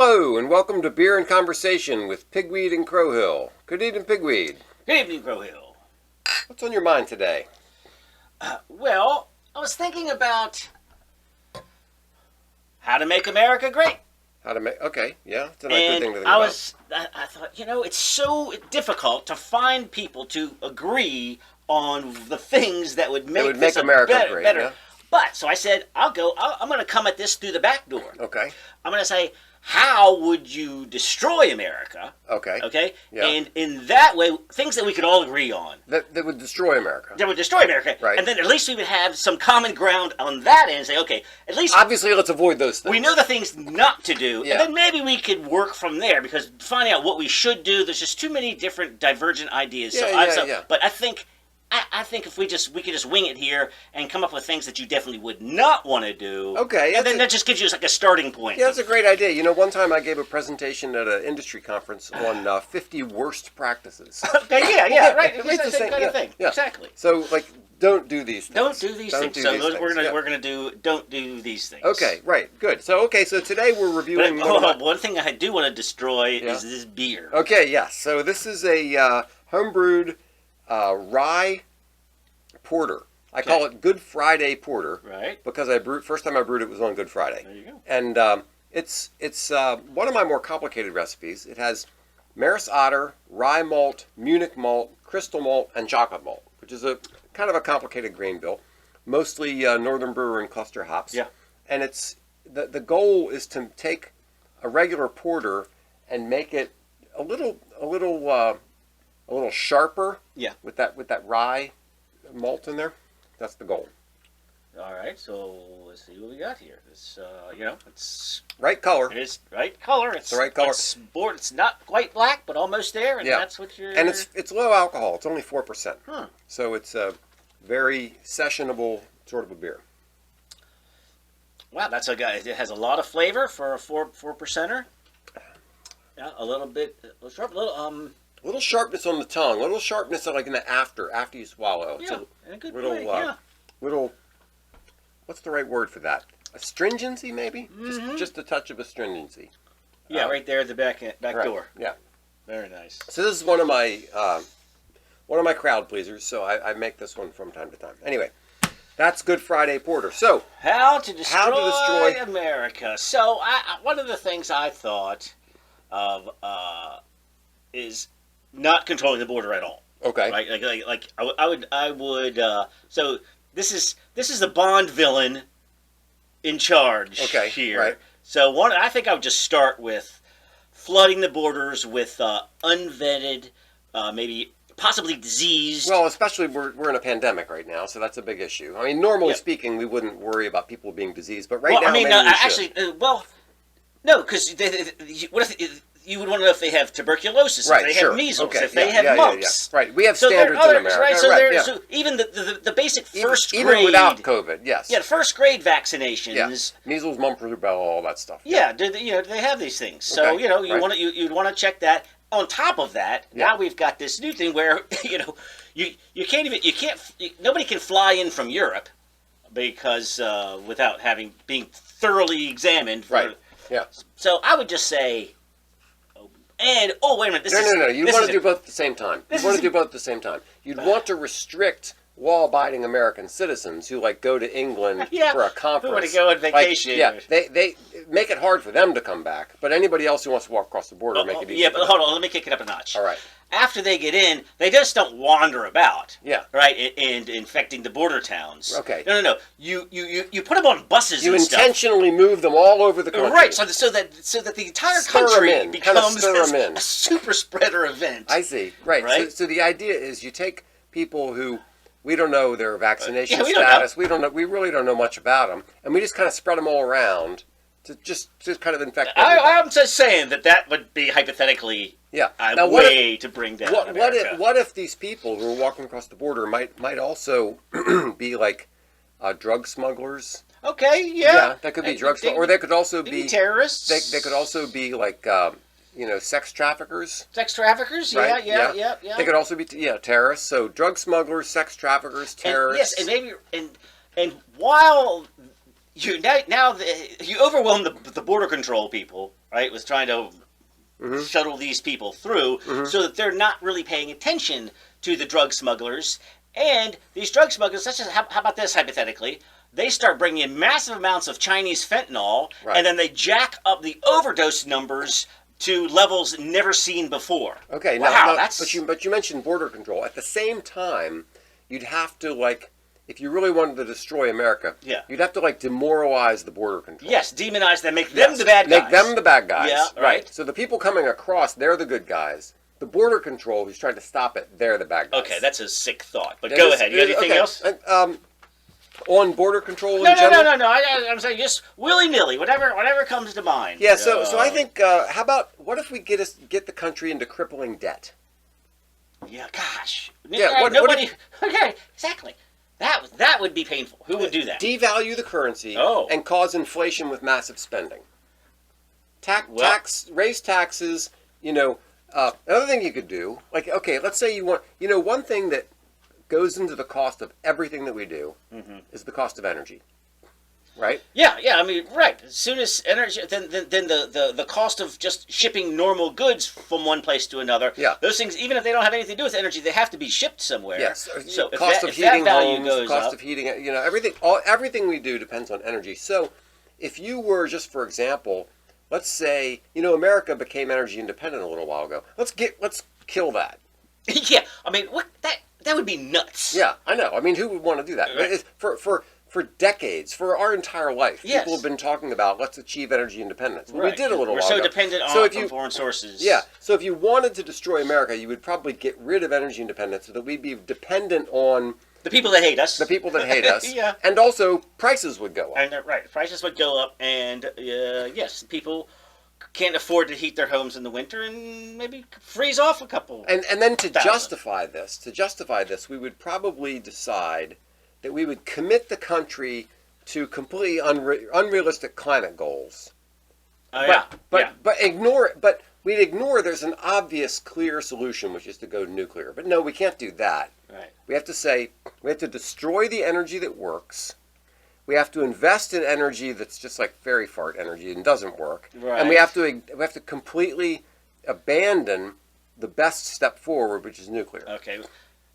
Hello, and welcome to Beer and Conversation with Pigweed and Crowhill. Good evening, Pigweed. Good evening, Crowhill. What's on your mind today? Well, I was thinking about how to make America great. Okay, yeah, it's a nice good thing to think about. I thought, it's so difficult to find people to agree on the things that would make America great. Better. Yeah? But, so I said, I'm going to come at this through the back door. Okay. I'm going to say, how would you destroy America? Okay. Okay? Yeah. And in that way, things that we could all agree on. That would destroy America. That would destroy America. Right. And then at least we would have some common ground on that end and say, okay, at least... Obviously, let's avoid those things. We know the things not to do, Yeah. and then maybe we could work from there, because finding out what we should do, there's just too many different divergent ideas. Yeah. But I think if we could just wing it here and come up with things that you definitely would not want to do. Okay. And then that just gives you like a starting point. Yeah, that's a great idea. You know, one time I gave a presentation at an industry conference on 50 worst practices. Okay, yeah, right. It's the same kind of thing. Yeah. Exactly. So, don't do these things. Don't do these things. We're gonna do don't do these things. Okay, right, good. So today we're reviewing. One thing I do want to destroy is this beer. Okay, yes. So this is a homebrewed rye porter. I call it Good Friday Porter, right? Because first time I brewed it was on Good Friday. There you go. And it's one of my more complicated recipes. It has Maris Otter, rye malt, Munich malt, crystal malt, and chocolate malt, which is a kind of a complicated grain bill. Mostly Northern Brewer and cluster hops. Yeah. And it's the goal is to take a regular porter and make it a little sharper. Yeah. With that rye malt in there. That's the goal. All right, so let's see what we got here. It's it's right color. It's right color. It's the right color. It's not quite black, but almost there, and that's what you're. And it's low alcohol. It's only 4%. Huh. So it's a very sessionable sort of a beer. Wow, it has a lot of flavor for a 4%er. Yeah, a little sharp, a little sharpness on the tongue, a little sharpness like in the after you swallow. It's in a good little, way. Yeah. Little, what's the right word for that? Astringency, maybe? Mm-hmm. Just a touch of astringency. Yeah, right there at the back right. door. Yeah. Very nice. So this is one of my crowd pleasers. So I make this one from time to time. Anyway, that's Good Friday Porter. So how to destroy America. So one of the things I thought of is not controlling the border at all. Okay. Right. Like I would. So this is the Bond villain in charge. Okay. Here. Right. So I think I would just start with flooding the borders with unvetted, maybe possibly diseased. Well, especially we're in a pandemic right now, so that's a big issue. I mean, normally speaking, we wouldn't worry about people being diseased, but now, maybe we should. No, because what if you would want to know if they have tuberculosis, if they have measles, if they have mumps. Right, we have standards in America. Right, so even the basic first grade... Even without COVID, yes. Yeah, the first grade vaccinations... Yeah. Measles, mumps, rubella, all that stuff. Yeah, they have these things. So, you'd want to check that. On top of that, now we've got this new thing where, nobody can fly in from Europe because without being thoroughly examined. Right, yeah. So I would just say... wait a minute. No. You want to do both at the same time. You'd want to restrict law-abiding American citizens who go to England for a conference. Who want to go on vacation. They make it hard for them to come back, but anybody else who wants to walk across the border make it easy. Yeah, but hold on. Let me kick it up a notch. All right. After they get in, they just don't wander about. Yeah. Right, and infecting the border towns. Okay. No. You put them on buses. You intentionally move them all over the country. Right, so that the entire country becomes a super spreader event. I see. Right. So the idea is you take people who we don't know their vaccination status. We really don't know much about them, and we just kind of spread them all around to kind of infect them. I'm just saying that would be hypothetically a way to bring down America. What if these people who are walking across the border might also be drug smugglers? Okay, yeah. That could be drug smugglers, or they could also be terrorists. They could also be sex traffickers. Sex traffickers, right? Yeah. They could also be terrorists. So drug smugglers, sex traffickers, terrorists. And maybe while you overwhelm the border control people right, was trying to shuttle these people through so that they're not really paying attention to the drug smugglers. And these drug smugglers, such as, how about this hypothetically, they start bringing in massive amounts of Chinese fentanyl, and then they jack up the overdose numbers to levels never seen before. Okay, wow, but you mentioned border control. At the same time, you'd have to, like, if you really wanted to destroy America, you'd have to, like, demoralize the border control. Yes, demonize them, make them the bad guys. Make them the bad guys. Yeah, right. So the people coming across, they're the good guys. The border control, who's trying to stop it, they're the bad guys. Okay, that's a sick thought. But go ahead. You got anything else? On border control in general? No. I'm saying just willy-nilly, whatever comes to mind. Yeah, so I think, how about, what if we get the country into crippling debt? Yeah, gosh. Yeah, nobody... Okay, exactly. That would be painful. Who would do that? Devalue the currency and cause inflation with massive spending. Raise taxes, another thing you could do, like, okay, let's say you want, one thing that goes into the cost of everything that we do is the cost of energy, right? Yeah, I mean, right. As soon as energy, then the cost of just shipping normal goods from one place to another. Yeah. Those things, even if they don't have anything to do with energy, they have to be shipped somewhere. Yes. So cost of if heating that value homes, goes cost up, of heating, everything we do depends on energy. So if you were, just for example, let's say, America became energy independent a little while ago. Let's kill that. Yeah, I mean, that would be nuts. Yeah, I know. I mean, who would want to do that? Right. For decades, for our entire life, people have been talking about let's achieve energy independence. Well, right. We did a little We're while so ago. dependent on foreign sources. Yeah, so if you wanted to destroy America, you would probably get rid of energy independence so that we'd be dependent on the people that hate us. The people that hate us. Yeah. And also, prices would go up. And right, prices would go up, and yes, people can't afford to heat their homes in the winter and maybe freeze off a couple. And then to justify this, we would probably decide that we would commit the country to completely unrealistic climate goals. But we'd ignore there's an obvious, clear solution, which is to go nuclear. But no, we can't do that. Right. We have to destroy the energy that works. We have to invest in energy that's just like fairy fart energy and doesn't work. Right. And we have to completely abandon the best step forward, which is nuclear. Okay,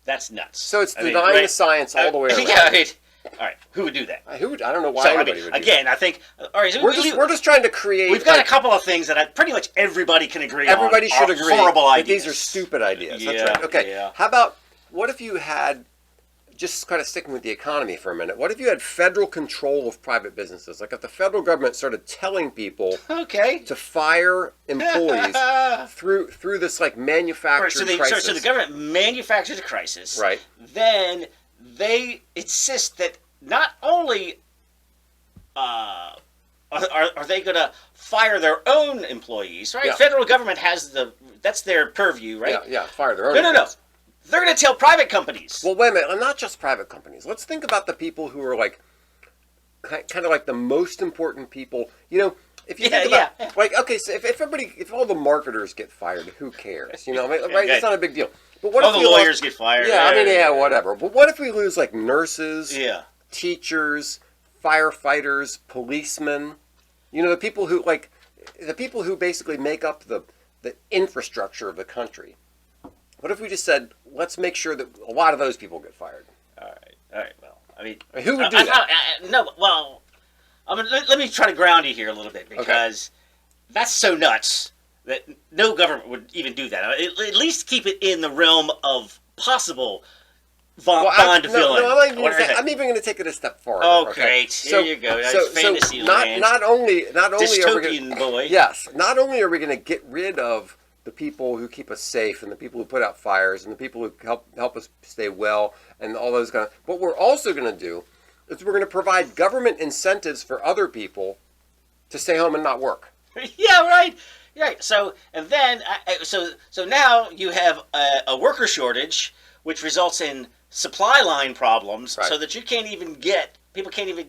that's nuts. So it's denying the science all the way around. Yeah, right. All right, who would do that? I don't know why anybody would do again, that. I think... All right, so we're just trying to create... We've got a couple of things that pretty much everybody can agree on. Everybody should agree horrible that ideas. These are stupid ideas. Yeah, That's right. Okay, yeah. How about, what if you had... Just kind of sticking with the economy for a minute. What if you had federal control of private businesses? Like if the federal government started telling people to fire employees through this like manufactured crisis. So the government manufactures a crisis. Right. Then they insist that not only are they going to fire their own employees, right? Yeah. Federal government has that's their purview, right? Yeah, fire their own. No. They're going to tell private companies. Well, wait a minute. Not just private companies. Let's think about the people who are like, kind of like the most important people. If you think about, like, okay, so if all the marketers get fired, who cares? Right? It's not a big deal. But what all if the lawyers get fired? Yeah, whatever. But what if we lose like nurses, teachers, firefighters, policemen? The people who basically make up the infrastructure of the country. What if we just said, let's make sure that a lot of those people get fired? All right. Well, I mean, who would do that? Let me try to ground you here a little bit because that's so nuts that no government would even do that. At least keep it in the realm of possible Bond villain. I'm even going to take it a step forward. Oh, great! Here you go. Fantasy land. Not only dystopian are we boy. Yes. Not only are we going to get rid of the people who keep us safe and the people who put out fires and the people who help us stay well and all those kind of... What we're also going to do is we're going to provide government incentives for other people to stay home and not work. Yeah, right. So now you have a worker shortage, which results in supply line problems, so that people can't even...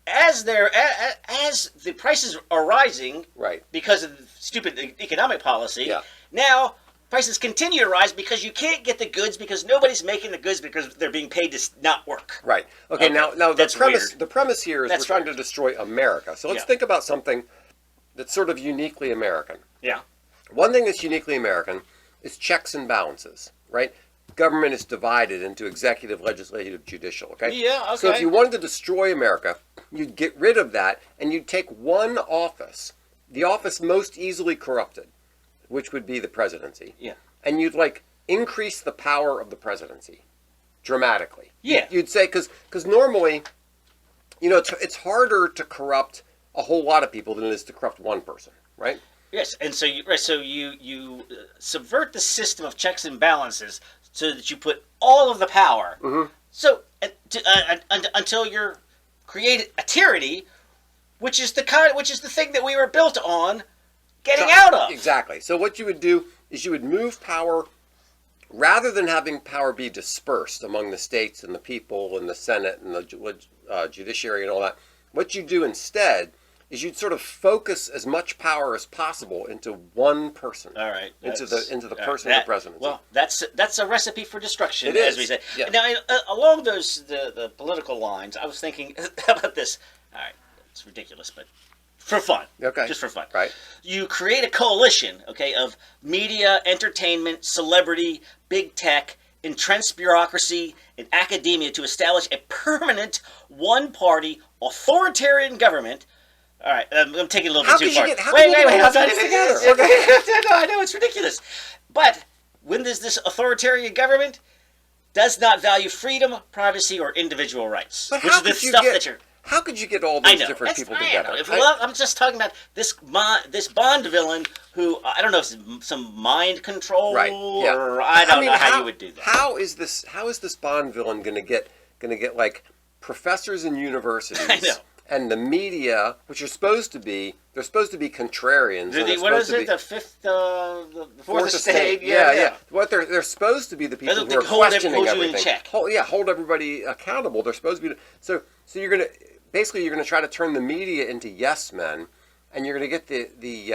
As the prices are rising, because of stupid economic policy, now prices continue to rise because you can't get the goods because nobody's making the goods because they're being paid to not work. Right. Okay. Now the premise here is we're trying to destroy America. So let's think about something that's sort of uniquely American. Yeah. One thing that's uniquely American is checks and balances, right? Government is divided into executive, legislative, judicial, okay? Yeah, okay. So if you wanted to destroy America, you'd get rid of that and you'd take one office, the office most easily corrupted, which would be the presidency. Yeah. And you'd like increase the power of the presidency dramatically. Yeah. You'd say, because normally, you know, it's harder to corrupt a whole lot of people than it is to corrupt one person, right? Yes, and so you subvert the system of checks and balances so that you put all of the power. Mm-hmm. So until you're created a tyranny, which is the thing that we were built on getting out of. Exactly. So what you would do is you would move power, rather than having power be dispersed among the states and the people and the Senate and the judiciary and all that. What you do instead is you'd sort of focus as much power as possible into one person. All right. Into the person of the presidency. Well, that's a recipe for destruction, It is. as we say. Yeah. Now, along the political lines, I was thinking about this. All right, it's ridiculous, but for fun. Okay. Just for fun. Right. You create a coalition, okay, of media, entertainment, celebrity, big tech, entrenched bureaucracy, and academia to establish a permanent one-party authoritarian government. All right, I'm taking a little bit too far. Wait. How can you together? No, I know it's ridiculous, but when there's this authoritarian government, does not value freedom, privacy, or individual rights, But which how is the could you stuff get? that you're. How could you get all I those know. different people I together? know. Well, I'm just talking about this Bond villain who I don't know if it's some mind control Right. Yeah. or I don't know how you would do that. How is this Bond villain going to get like professors in universities? I know. And the media, which are supposed to be contrarians. And What is it? The fourth estate? Yeah. What they're supposed to be the people who are questioning hold you in everything. check. Hold everybody accountable. They're supposed to be. So you're gonna try to turn the media into yes men, and you're gonna get the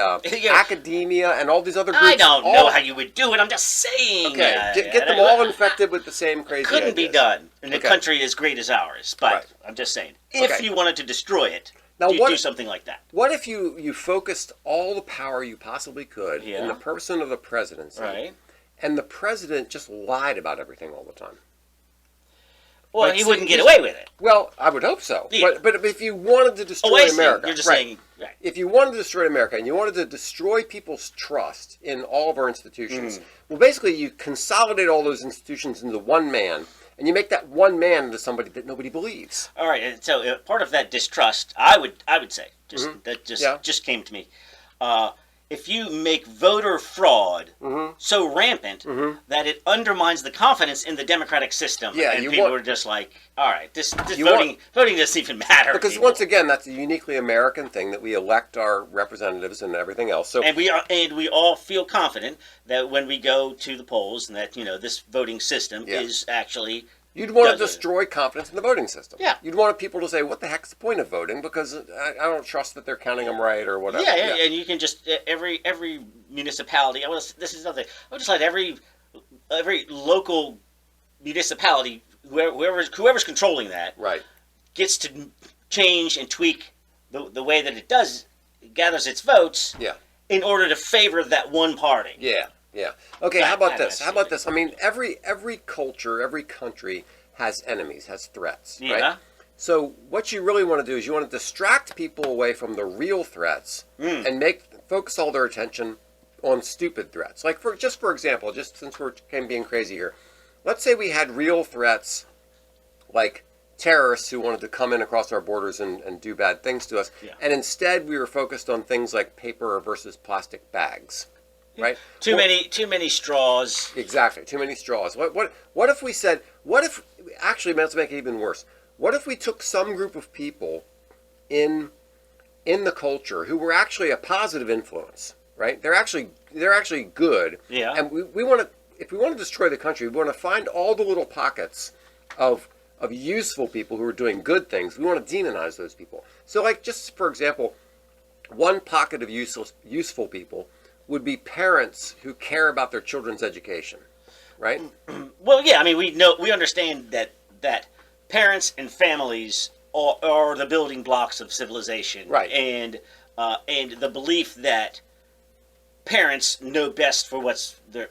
academia and all these other groups. I don't know how you would do it. I'm just saying. Okay, get them all infected with the same crazy. Couldn't be ideas. done in a country as great as ours. But Right. I'm just saying, if you wanted to destroy it, Now, you do something like that. What if you focused all the power you possibly could in the person of the presidency, Right. and the president just lied about everything all the time? Well, Like, he so wouldn't you get just- away with it. Well, I would hope so. Yeah. But if you wanted to destroy I see. America, You're just right. saying, right. If you wanted to destroy America and you wanted to destroy people's trust in all of our institutions, Mm. well, basically you consolidate all those institutions into one man, and you make that one man into somebody that nobody believes. All right, and so part of that distrust, I would say, that just came to me. If you make voter fraud so rampant that it undermines the confidence in the democratic system, and people are just like, all right, this voting doesn't even matter. Because anymore. once again, that's a uniquely American thing that we elect our representatives and everything else. So and we all feel confident that when we go to the polls, and that this voting system is actually. You'd want to destroy confidence in the voting system. Yeah. You'd want people to say, what the heck's the point of voting? Because I don't trust that they're counting them right or whatever. Yeah, and you can just, every municipality, this is another thing, I would just let every local municipality, whoever's controlling that, Right. gets to change and tweak the way that it gathers its votes in order to favor that one party. Yeah. Yeah. Okay, how about this? I mean, every culture, every country has enemies, has threats, right? Yeah. So what you really want to do is you want to distract people away from the real threats and focus all their attention on stupid threats. Like for example, just since we're being crazy here, let's say we had real threats like terrorists who wanted to come in across our borders and do bad things to us, and instead we were focused on things like paper versus plastic bags. Right. Too many straws. Exactly. Too many straws. What if we said? What if actually? Let's make it even worse. What if we took some group of people in the culture who were actually a positive influence? Right. They're actually good. Yeah. And we want to. If we want to destroy the country, we want to find all the little pockets of useful people who are doing good things. We want to demonize those people. So, like, just for example, one pocket of useful people would be parents who care about their children's education, right? Well, yeah, I mean, we understand that parents and families are the building blocks of civilization, Right. And the belief that parents know best for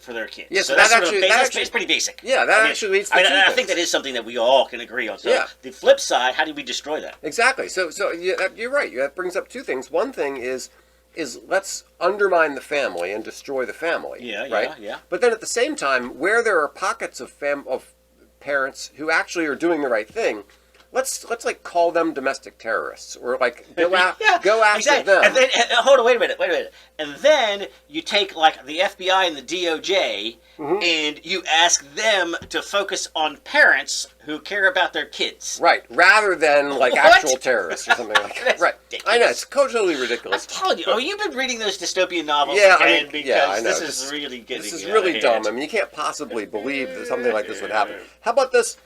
for their kids. Yeah, so that's that sort of actually- that it's pretty basic. Yeah, that actually leads to two I think things. that is something that we all can agree on. So Yeah. the flip side, how do we destroy that? Exactly. So yeah, you're right. That brings up two things. One thing is let's undermine the family and destroy the family. Yeah, right? yeah. But then at the same time, where there are pockets of parents who actually are doing the right thing, let's like call them domestic terrorists or like go after exactly. them. And then hold on, wait a minute. And then you take like the FBI and the DOJ and you ask them to focus on parents who care about their kids. Right, rather than like What? actual terrorists or something like that. That's Right, ridiculous. I know it's totally I'm ridiculous. telling you, you've been reading those dystopian novels Yeah, I again mean, because yeah, I know. this is really getting This is out of really hand. dumb. I mean, you can't possibly believe that something like this would happen. How about this?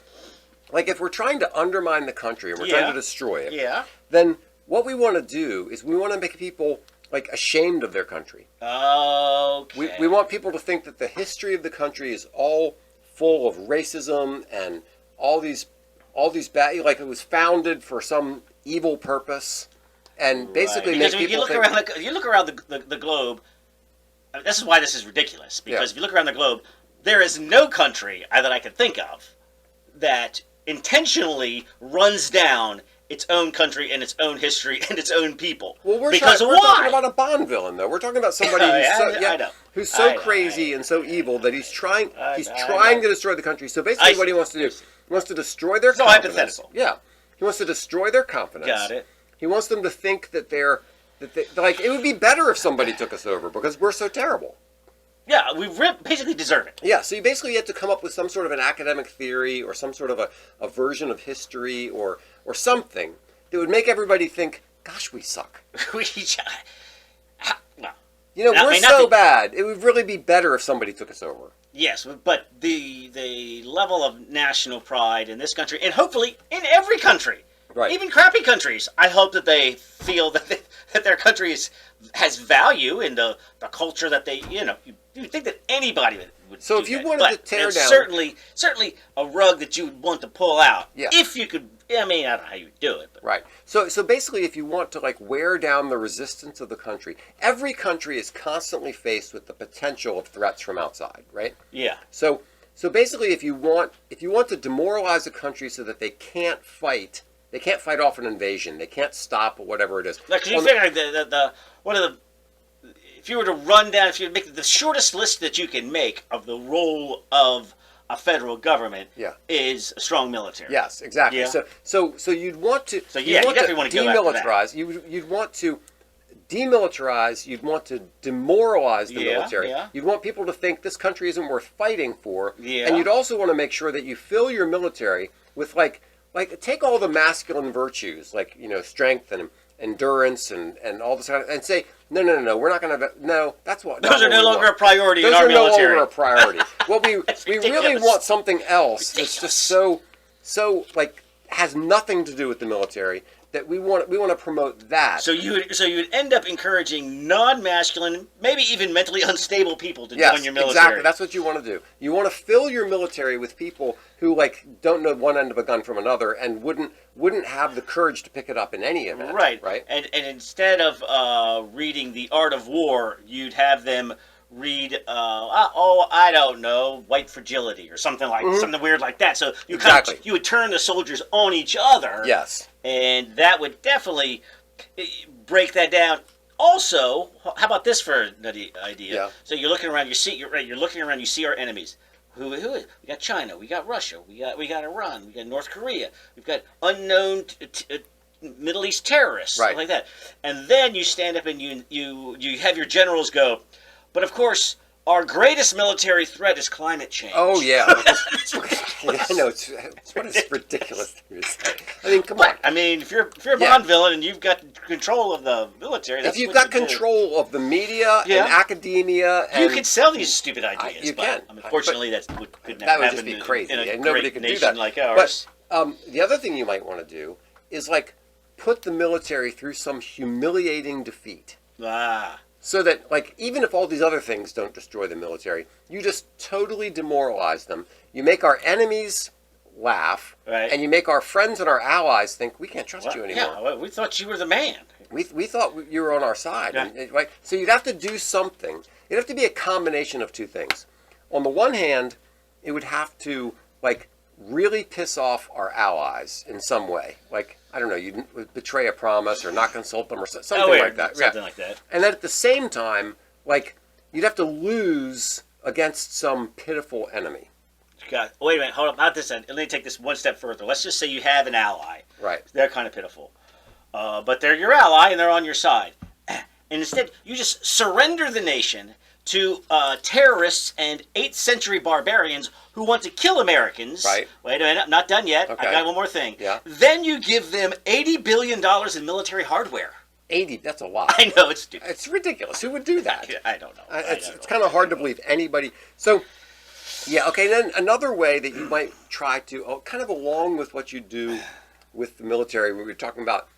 Like, if we're trying to undermine the country and we're trying to destroy it, Yeah. then what we want to do is we want to make people like ashamed of their country. Okay. We want people to think that the history of the country is all full of racism and all these bad, like it was founded for some evil purpose, and basically because make if you people look think. around, you look around the globe. I mean, this is why this is ridiculous. Because Yeah. if you look around the globe, there is no country that I can think of that intentionally runs down its own country and its own history and its own people. Well, we're because talking about a Bond villain, though. We're talking about somebody I know. who's so I know, crazy and so evil that he's trying I to destroy the country. So basically, what he wants to do, he wants to destroy their So confidence. hypothetical. Yeah, he wants to destroy their confidence. Got it. He wants them to think that like it would be better if somebody took us over because we're so terrible. Yeah, we basically deserve it. Yeah, so you basically have to come up with some sort of an academic theory or some sort of a version of history or something that would make everybody think, gosh, we suck. Well, You know, I we're mean, so bad. It would really be better if somebody took us over. yes, but the level of national pride in this country, and hopefully in every country, Right. even crappy countries, I hope that they feel that that their country has value in the culture that they, you think that anybody would So do if you that. wanted But to tear there's down- certainly a rug that you would want to pull out. Yeah. If you could, I mean, I don't know how you would do it, but Right. So basically, if you want to like wear down the resistance of the country, every country is constantly faced with the potential of threats from outside, right? yeah. So basically, if you want to demoralize a country so that they can't fight off an invasion, they can't stop or whatever it is. Like, 'cause you figure the one of the, if you were to run down, if you make the shortest list that you can make of the role of a federal government, Yeah. is a strong military. Yes, exactly. Yeah. So you'd want to you definitely want to go after that. demilitarize. You'd want to demilitarize. You'd want to demoralize the Yeah, military. yeah. You'd want people to think this country isn't worth fighting for. Yeah. And you'd also want to make sure that you fill your military with like take all the masculine virtues like strength and endurance and all this kind of, and say no, we're not going to. No, that's what. Those are no longer a priority in Those our are no military. longer a priority. What we really ridiculous. want something else that's Ridiculous. just so like has nothing to do with the military that we want to promote that. So you would end up encouraging non-masculine, maybe even mentally unstable people to Yes, join your military. exactly. That's what you want to do. You want to fill your military with people who like don't know one end of a gun from another and wouldn't have the courage to pick it up in any event. Right. Right. And instead of reading The Art of War, you'd have them read, I don't know, White Fragility or something like something weird like that. So you Exactly. you would turn the soldiers on each other. Yes. And that would definitely break that down. Also, how about this for a nutty idea? Yeah. So you're looking around, you're looking around, you see our enemies. Who is? We got China, we got Russia, we got Iran, we got North Korea, we've got unknown Middle East terrorists, Right. stuff like that. And then you stand up and you have your generals go, but of course, our greatest military threat is climate change. Oh yeah. I know it's what is ridiculous thing to say. I mean, come on. But, I mean, if you're a Yeah. Bond villain and you've got control of the military, that's If you've what got you do. control of the media Yeah. and academia, You and can sell these stupid ideas. you but, can. Unfortunately, that could never that would happen just be in- crazy. in a Yeah, great nobody could do nation that. like ours. But the other thing you might want to do is like put the military through some humiliating defeat. So that, like, even if all these other things don't destroy the military, you just totally demoralize them. You make our enemies laugh, Right. and you make our friends and our allies think we can't trust you anymore. Yeah, well, we thought you were the man. We thought you were on our side, Yeah. right? So you'd have to do something. It'd have to be a combination of two things. On the one hand, it would have to like really piss off our allies in some way. Like, I don't know, you betray a promise or not consult them or something like that. Something like that. And then at the same time, like, you'd have to lose against some pitiful enemy. God, wait a minute, hold up. Not this end. Let me take this one step further. Let's just say you have an ally. Right. They're kind of pitiful. But they're your ally and they're on your side. And instead, you just surrender the nation to terrorists and 8th century barbarians who want to kill Americans. Right. Wait a minute, I'm not done yet. Okay. I got one more thing. Yeah. Then you give them $80 billion in military hardware. 80, that's a lot. I know, it's stupid. It's ridiculous. Who would do that? I don't know. It's kind of hard to believe anybody. So, yeah, okay, then another way that you might try to, kind of along with what you do with the military, we were talking about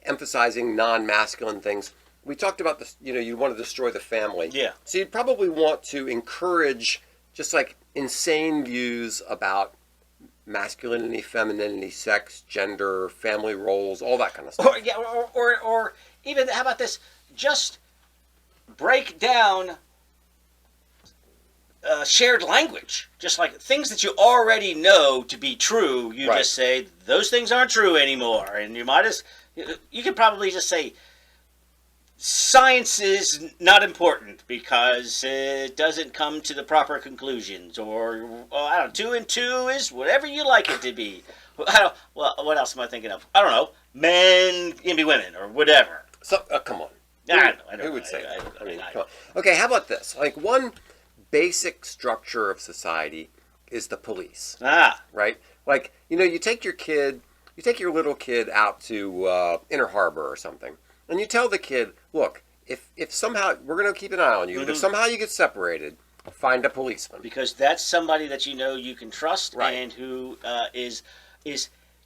emphasizing non-masculine things. We talked about this, you want to destroy the family. Yeah. So you'd probably want to encourage just like insane views about masculinity, femininity, sex, gender, family roles, all that kind of stuff. Or even, how about this? Just break down shared language. Just like things that you already know to be true, you Right. just say, those things aren't true anymore. And you could probably just say, science is not important because it doesn't come to the proper conclusions. Or, I don't know, 2 and 2 is whatever you like it to be. What else am I thinking of? I don't know. Men can be women or whatever. So, come on. I don't Who know. would say that? I mean, I- come on. Okay, how about this? Like, one basic structure of society is the police, right? Like, you take your little kid out to Inner Harbor or something, and you tell the kid, look, if somehow, we're going to keep an eye on you, and if somehow you get separated, find a policeman. Because that's somebody that you can trust, Right. and who is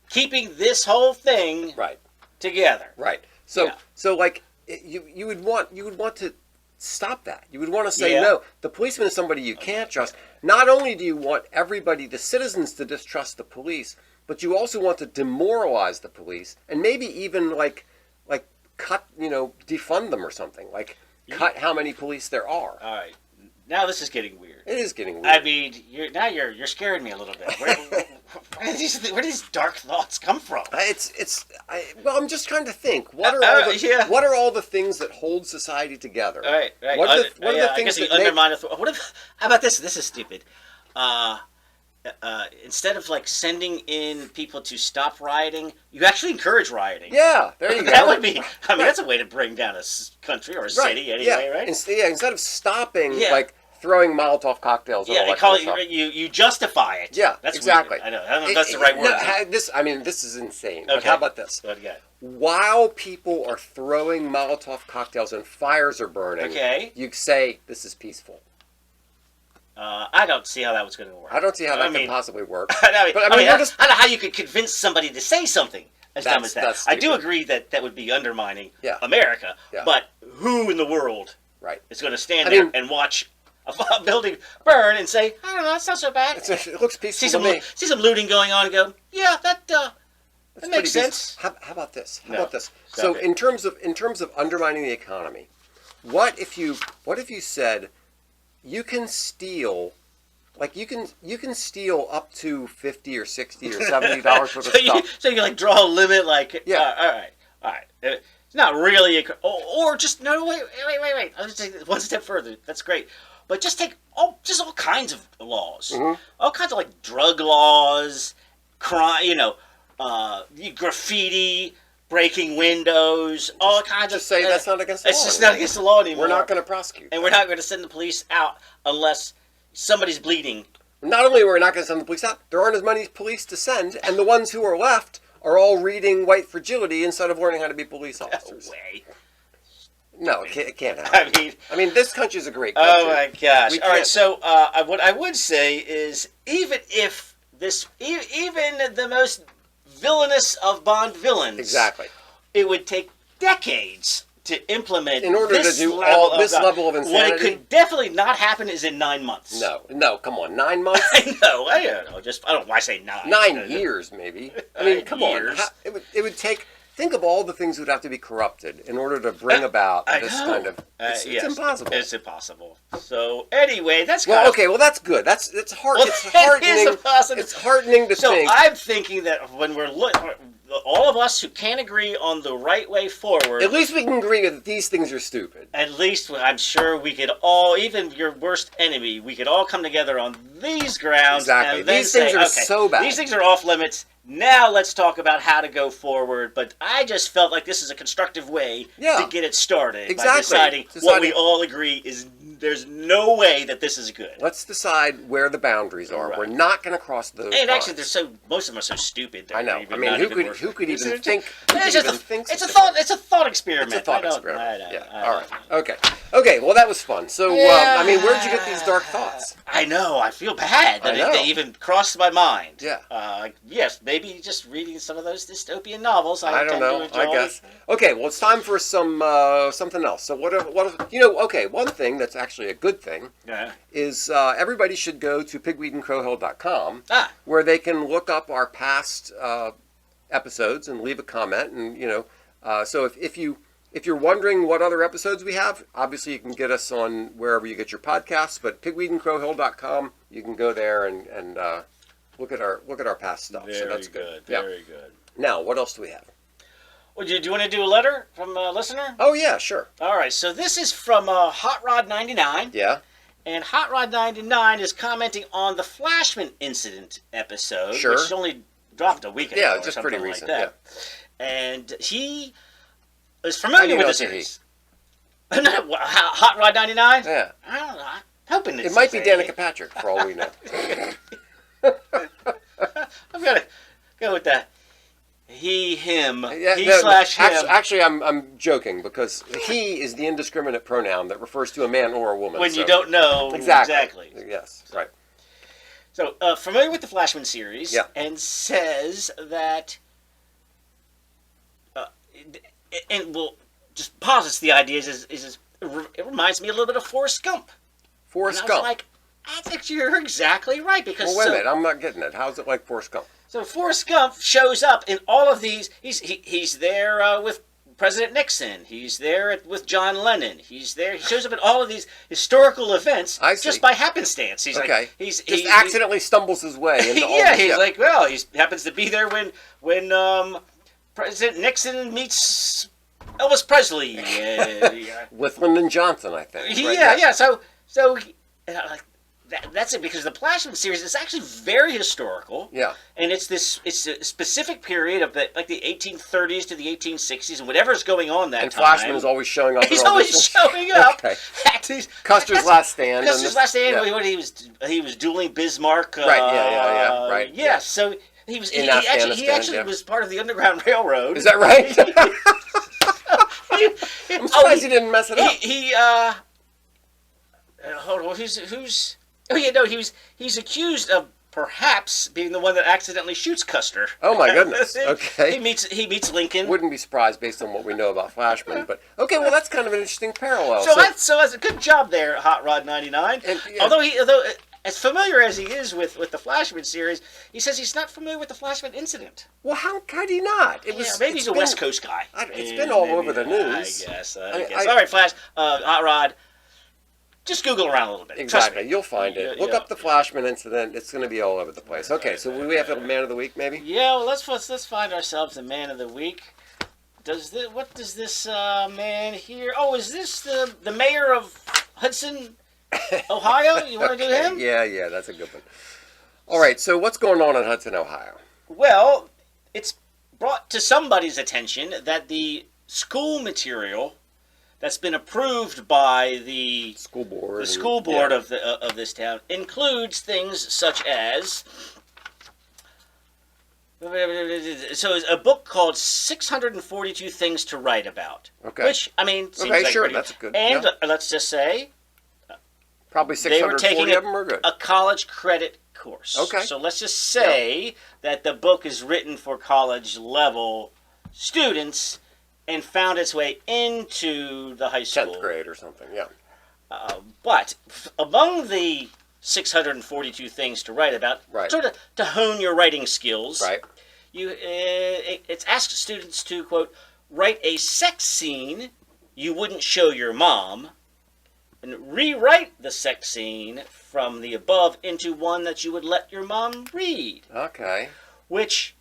keeping this whole thing Right. together. Right. So Yeah. so like you would want to stop that. You would want to say Yeah. no. The policeman is somebody you can't trust. Not only do you want everybody, the citizens, to distrust the police, but you also want to demoralize the police and maybe even like cut, defund them or something. Like cut how many police there are. All right. Now this is getting weird. It is getting weird. I mean, you're scaring me a little bit. Where do these dark thoughts come from? I'm just trying to think. What are all the things that hold society together? Right. What are the I things guess you that make... undermine how about this? This is stupid. Instead of like sending in people to stop rioting, you actually encourage rioting. Yeah, there you go. That would be. I mean, that's a way to bring down a country or a city, anyway, right? Instead of stopping, like throwing Molotov cocktails. Yeah, and all they call that kind of it. You justify it. Yeah, that's exactly. Weird. I know. I don't know if that's the right word. This is insane. Okay. But how about this? What do you got? While people are throwing Molotov cocktails and fires are burning, Okay. you say this is peaceful. I don't see how that was going to work. I don't see how that could possibly work. I But don't know how you could convince somebody to say something as dumb as that. That's I do stupid. agree that would be undermining Yeah. America, Yeah. but who in the world Right. is going to stand there and watch a building burn and say, I don't know, that's not so bad. It looks peaceful See to me. some looting going on and go, yeah, that That's makes pretty sense. decent. How about this? How No. about this? Stop So it. in terms of undermining the economy, what if you said you can steal, like you can steal up to $50 or $60 or $70 worth of stuff. So you like draw a limit, like Yeah. all right. It's not really or just no wait. I'll just take it one step further. That's great, but just take all kinds of laws, all kinds of like drug laws, crime, graffiti, breaking windows, all kinds Just of. say that's not against the law. It's just not against the law anymore. We're not going to prosecute. and we're not going to send the police out unless somebody's bleeding. Not only are we not going to send the police out, there aren't as many police to send, and the ones who are left are all reading White Fragility instead of learning how to be police officers. No way. No, it can't happen. I mean, this country's a great country. Oh my gosh! We All right, can't- so what I would say is, even the most villainous of Bond villains, Exactly. it would take decades to implement in order this to do level all this level of What insanity. it could definitely not happen is in 9 months. No, come on, 9 months. I don't know. I don't know why I say 9. 9 years, maybe. I mean, come years. on. It would take. Think of all the things that would have to be corrupted in order to bring about this kind of. It's impossible. It's impossible. So anyway, that's well, okay. Well, that's good. It's hard. Well, it's heartening. It is a positive. It's heartening to so think. I'm thinking that when we're all of us who can't agree on the right way forward. At least we can agree that these things are stupid. At least I'm sure we could all, even your worst enemy, we could all come together on these grounds. Exactly. And then These things say, are okay, so bad. These things are off limits. Now let's talk about how to go forward. But I just felt like this is a constructive way to get it started. Exactly. By deciding what we all agree is there's no way that this is good. Let's decide where the boundaries are. Right. We're not going to cross those. And actually, most of them are so stupid. I know. I mean, who could even think? It's a thought. It's a thought experiment. It's a thought experiment. I yeah. All right. Okay. Well, that was fun. So, I mean, where'd you get these dark thoughts? I know. I feel bad that they even crossed my mind. Yeah. Yes. Maybe just reading some of those dystopian novels. I don't know. I guess. Okay. Well, it's time for some something else. So what? Okay. One thing that's actually a good thing is everybody should go to pigweedandcrowhill.com where they can look up our past episodes and leave a comment. And so if you're wondering what other episodes we have, obviously you can get us on wherever you get your podcasts. But pigweedandcrowhill.com, you can go there and look at our past stuff. Very so that's good. Very good. Now, what else do we have? Well, do you want to do a letter from a listener? Oh yeah, sure. All right. So this is from Hot Rod 99. Yeah. And Hot Rod 99 is commenting on the Flashman incident episode, which only dropped a week ago. Yeah, just pretty recent. Like that. Yeah. And he is familiar with the series. Hot Rod 99? Yeah. I don't know. I'm hoping it might be Danica Patrick, for all we know. I'm gonna go with that. He, him, him. Actually, I'm joking because he is the indiscriminate pronoun that refers to a man or a woman. When you don't know exactly. Yes, right. So, familiar with the Flashman series, and says that, and we'll just posits the idea is it reminds me a little bit of Forrest Gump. Forrest Gump. I was like, I think you're exactly right because. Well, wait a minute, I'm not getting it. How's it like Forrest Gump? So Forrest Gump shows up in all of these. He's there with President Nixon. He's there with John Lennon. He's there. He shows up at all of these historical events just by happenstance. He's like he accidentally stumbles his way into all this. He's like, well, he happens to be there when President Nixon meets Elvis Presley with Lyndon Johnson, I think. Yeah. So that's it, because the Flashman series is actually very historical. Yeah. And it's a specific period of the 1830s to the 1860s and whatever's going on that time. And Flashman is always showing up. He's always showing up. Okay. Custer's Last Stand. Custer's Last Stand. When he was dueling Bismarck. Right. Right. Yeah. So he was. He actually was part of the Underground Railroad. Is that right? I'm surprised he didn't mess it up. Hold on. Who's? Oh yeah, no. He's accused of perhaps being the one that accidentally shoots Custer. Oh my goodness. Okay. He meets Lincoln. Wouldn't be surprised based on what we know about Flashman, but okay. Well, that's kind of an interesting parallel. So that's a good job there, Hot Rod 99. Although as familiar as he is with the Flashman series, he says he's not familiar with the Flashman incident. Well, how could he not? Maybe he's a West Coast guy. It's been all over the news. I guess. All right, Flash. Hot Rod. Just Google around a little bit. Exactly. You'll find it. Look up the Flashman incident. It's going to be all over the place. Okay, so we have a Man of the Week, maybe? Yeah, well, let's find ourselves a Man of the Week. What does this man here? Oh, is this the mayor of Hudson, Ohio? You want to do him? Yeah, that's a good one. All right, so what's going on in Hudson, Ohio? Well, it's brought to somebody's attention that the school material that's been approved by the school board of this town includes things such as it's a book called 642 Things to Write About. Okay. Which seems like sure, that's good. And let's just say probably 640 of them are good. A college credit course. Okay. So let's just say that the book is written for college level students. and found its way into the high school. 10th grade or something, yeah. But among the 642 things to write about, Right. sort of to hone your writing skills, Right. it's asked students to, quote, write a sex scene you wouldn't show your mom, and rewrite the sex scene from the above into one that you would let your mom read. Okay. Which,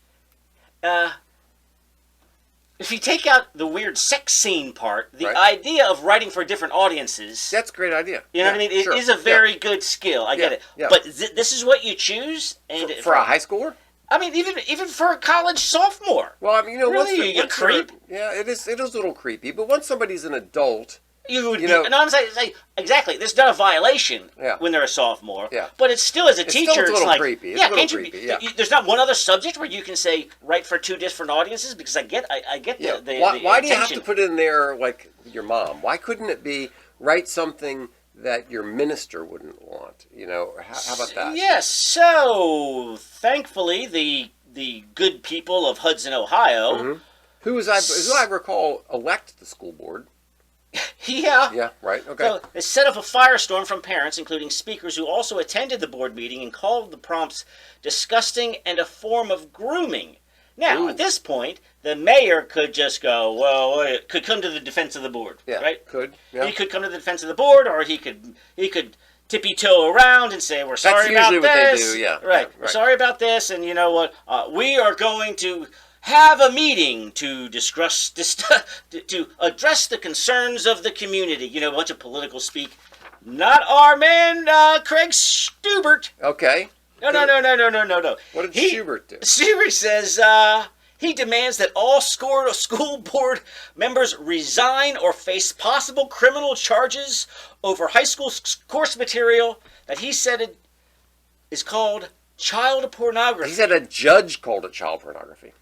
if you take out the weird sex scene part, the Right. idea of writing for different audiences, That's a great idea. you know what I mean? It sure. is a very good skill. I get it. yeah. But this is what you choose, and For a high schooler? I mean, even for a college sophomore. Well, I mean, Really? You creep? Yeah, it is a little creepy. But once somebody's an adult, You would You be, know- no, I'm saying exactly. There's not a violation Yeah. when they're a sophomore. Yeah. But it's still, as a It's teacher, still a it's little like, creepy. It's yeah, a little can't you? creepy, yeah. There's not one other subject where you can say write for two different audiences, because I get yeah. the Why do you have attention. to put in there like your mom? Why couldn't it be write something that your minister wouldn't want? You know, how about that? Yes. So thankfully, the good people of Hudson, Ohio, Mhm. Who I recall, elect the school board? yeah. Yeah. Right. Okay. So they set up a firestorm from parents, including speakers who also attended the board meeting, and called the prompts disgusting and a form of grooming. Now, Ooh. at this point, the mayor could just go, well, it could come to the defense of the board, yeah. right? Could. Yeah. He could come to the defense of the board, or he could tippy-toe around and say, we're sorry about usually what they this. do, yeah. Right. Yeah, We're right. sorry about this, and you know what? We are going to have a meeting to discuss to address the concerns of the community. You know, a bunch of political speak. Not our man, Craig Stubert. Okay. No. What did He- Schubert do? Stubert says he demands that all school board members resign or face possible criminal charges over high school course material that he said is called child pornography. He said a judge called it child pornography.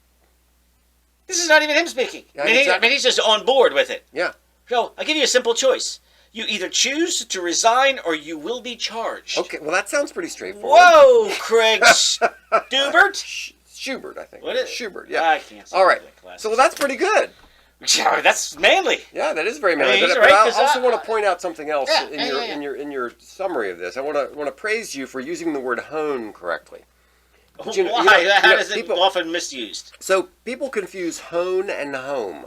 This is not even him speaking. Yeah, I mean, exactly. he's just on board with it. Yeah. So I give you a simple choice. You either choose to resign or you will be charged. Okay. Well, that sounds pretty straightforward. Whoa, Craig Stubert. Schubert, I think. What is Schubert? Yeah. I can't say All right. that class. So that's pretty good. Yeah, that's manly. Yeah, that is very manly. I mean, he's But right, I 'cause also I- want to point out something else Yeah, in your summary of this. I want to praise you for using the word hone correctly. But you know- Why? you know- How you know, is it people- often misused? So people confuse hone and home.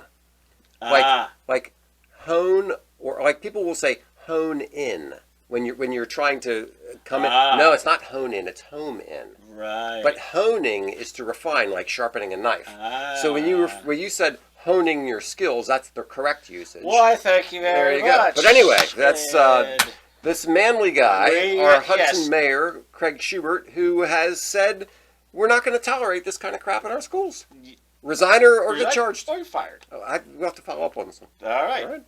Ah, Like hone, or like people will say hone in when you're trying to come in. Ah. No, it's not hone in, it's home in. right. But honing is to refine, like sharpening a knife. Ah. So when you said honing your skills, that's the correct usage. Why, thank you There very you go. much. But anyway, that's And this manly guy, We- our Hudson yes. mayor, Craig Schubert, who has said we're not going to tolerate this kind of crap in our schools. Resign or get charged. Or you're fired. We'll have to follow up on this one. All right. All right.